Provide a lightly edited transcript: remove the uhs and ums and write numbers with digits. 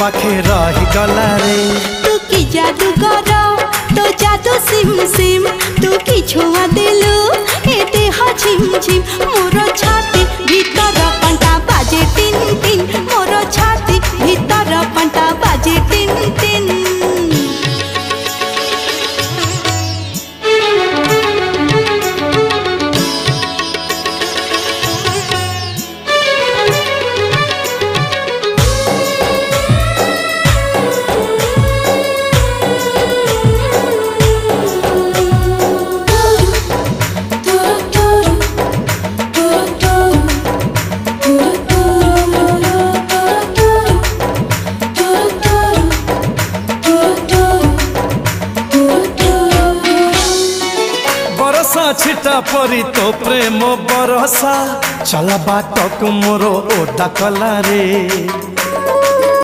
पाखे रही गला रे। तू की जादू कर तो जादू सिम सिम तू की छुआ दिलु ए देह झिम झिम मोर छाती भीतर पंटा बाजे टिन टिन मोर छाती भीतर पंटा बाजे टिन टिन। छिटा परी तो प्रेम बरसा चला बाट मोर ओदा कला रे।